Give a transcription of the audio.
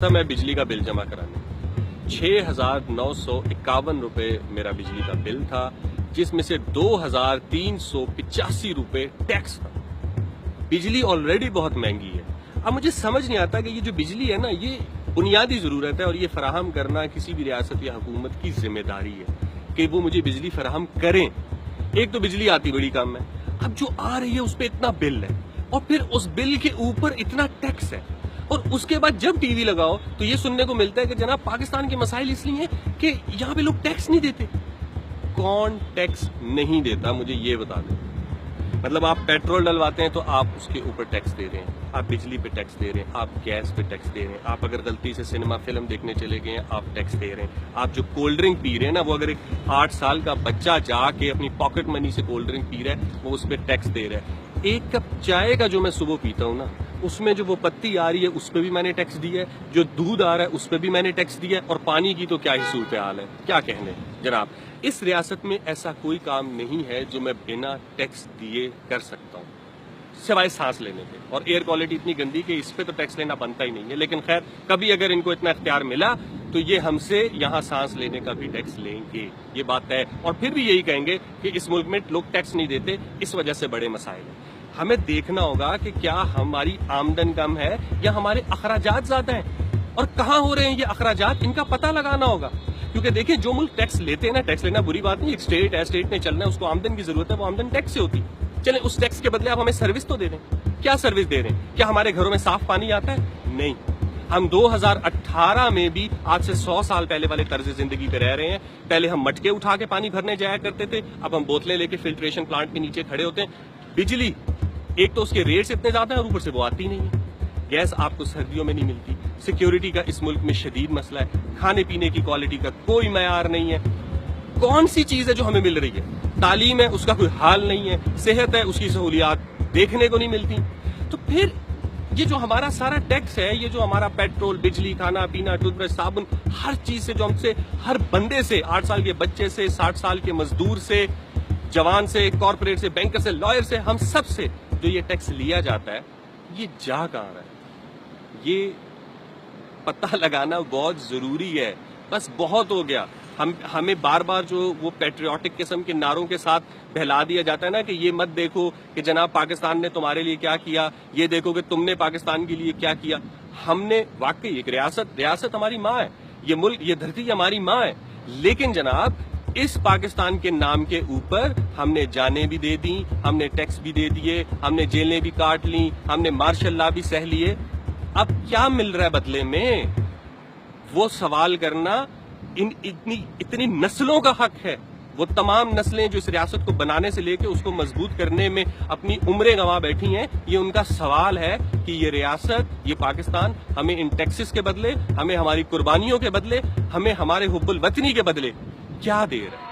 था मैं बिजली का बिल जमा कराने 6,951 रुपए मेरा बिजली का बिल था, जिसमें से 2,385 रुपए टैक्स था। बिजली ऑलरेडी बहुत महंगी है। अब मुझे समझ नहीं आता कि ये जो बिजली है ना, ये बुनियादी जरूरत है और ये फराहम करना किसी भी रियासत या हुकूमत की जिम्मेदारी है कि वो मुझे बिजली फराहम करें। एक तो बिजली आती बड़ी कम है, अब जो आ रही है उस पर इतना बिल है और फिर उस बिल के ऊपर इतना टैक्स है, और उसके बाद जब टीवी लगाओ तो ये सुनने को मिलता है कि जनाब पाकिस्तान के मसाइल इसलिए हैं कि यहाँ पे लोग टैक्स नहीं देते। कौन टैक्स नहीं देता, मुझे ये बता दें। मतलब आप पेट्रोल डलवाते हैं तो आप उसके ऊपर टैक्स दे रहे हैं, आप बिजली पे टैक्स दे रहे हैं, आप गैस पे टैक्स दे रहे हैं, आप अगर गलती से सिनेमा फिल्म देखने चले गए हैं आप टैक्स दे रहे हैं, आप जो कोल्ड ड्रिंक पी रहे हैं ना, वो अगर एक 8 साल का बच्चा जाके अपनी पॉकेट मनी से कोल्ड ड्रिंक पी रहा है वो उस पर टैक्स दे रहा है। एक कप चाय का जो मैं सुबह पीता हूँ ना, उसमें जो वो पत्ती आ रही है उस पर भी मैंने टैक्स दिया है, जो दूध आ रहा है उस पर भी मैंने टैक्स दिया है, और पानी की तो क्या ही सूरत हाल है, क्या कहने जनाब। इस रियासत में ऐसा कोई काम नहीं है जो मैं बिना टैक्स दिए कर सकता हूँ, सिवाय सांस लेने के। और एयर क्वालिटी इतनी गंदी कि इस पे तो टैक्स लेना बनता ही नहीं है, लेकिन खैर कभी अगर इनको इतना इख्तियार मिला तो ये हमसे यहाँ सांस लेने का भी टैक्स लेंगे, ये बात है। और फिर भी यही कहेंगे कि इस मुल्क में लोग टैक्स नहीं देते, इस वजह से बड़े मसाइल हैं। हमें देखना होगा कि क्या हमारी आमदन कम है या हमारे अखराजात ज्यादा हैं, और कहाँ हो रहे हैं ये अखराजात, इनका पता लगाना होगा। क्योंकि देखिए, जो मुल्क टैक्स लेते हैं ना, टैक्स लेना बुरी बात नहीं, एक स्टेट है, स्टेट ने चलना है, उसको आमदन की जरूरत है, वो आमदन टैक्स से होती है। चले उस टैक्स के बदले आप हमें सर्विस तो दे दें। क्या सर्विस दे रहे हैं? क्या हमारे घरों में साफ पानी आता है? नहीं। हम 2018 में भी आज से 100 साल पहले वाले तर्ज जिंदगी पे रह रहे हैं। पहले हम मटके उठा के पानी भरने जाया करते थे, अब हम बोतलें लेके फिल्ट्रेशन प्लांट के नीचे खड़े होते हैं। बिजली एक तो उसके रेट्स इतने ज्यादा है और ऊपर से वो आती नहीं है। गैस आपको सर्दियों में नहीं मिलती। सिक्योरिटी का इस मुल्क में शदीद मसला है। खाने पीने की क्वालिटी का कोई मयार नहीं है। कौन सी चीज है जो हमें मिल रही है? तालीम है, उसका कोई हाल नहीं है। सेहत है, उसकी सहूलियात देखने को नहीं मिलती। तो फिर ये जो हमारा सारा टैक्स है, ये जो हमारा पेट्रोल, बिजली, खाना पीना, टूथब्रश, साबुन, हर चीज से जो हमसे, हर बंदे से, 8 साल के बच्चे से, 60 साल के मजदूर से, जवान से, कॉर्पोरेट से, बैंकर से, लॉयर से, हम सब से जो ये टैक्स लिया जाता है, ये जा कहाँ रहा है? ये पता लगाना बहुत जरूरी है। बस बहुत हो गया। हमें बार बार जो वो पैट्रियोटिक किस्म के नारों के साथ बहला दिया जाता है ना कि ये मत देखो कि जनाब पाकिस्तान ने तुम्हारे लिए क्या किया, ये देखो कि तुमने पाकिस्तान के लिए क्या किया। हमने वाकई एक रियासत हमारी माँ है, ये मुल्क, ये धरती हमारी माँ है, लेकिन जनाब इस पाकिस्तान के नाम के ऊपर हमने जानें भी दे दी, हमने टैक्स भी दे दिए, हमने जेलें भी काट ली, हमने मार्शल लॉ भी सह लिए। अब क्या मिल रहा है बदले में? वो सवाल करना इतनी नस्लों का हक है। वो तमाम नस्लें जो इस रियासत को बनाने से लेके उसको मजबूत करने में अपनी उम्रें गंवा बैठी हैं, ये उनका सवाल है कि ये रियासत, ये पाकिस्तान हमें इन टैक्सेस के बदले, हमें हमारी कुर्बानियों के बदले, हमें हमारे हुब्बुल वतनी के बदले क्या दे रहा है।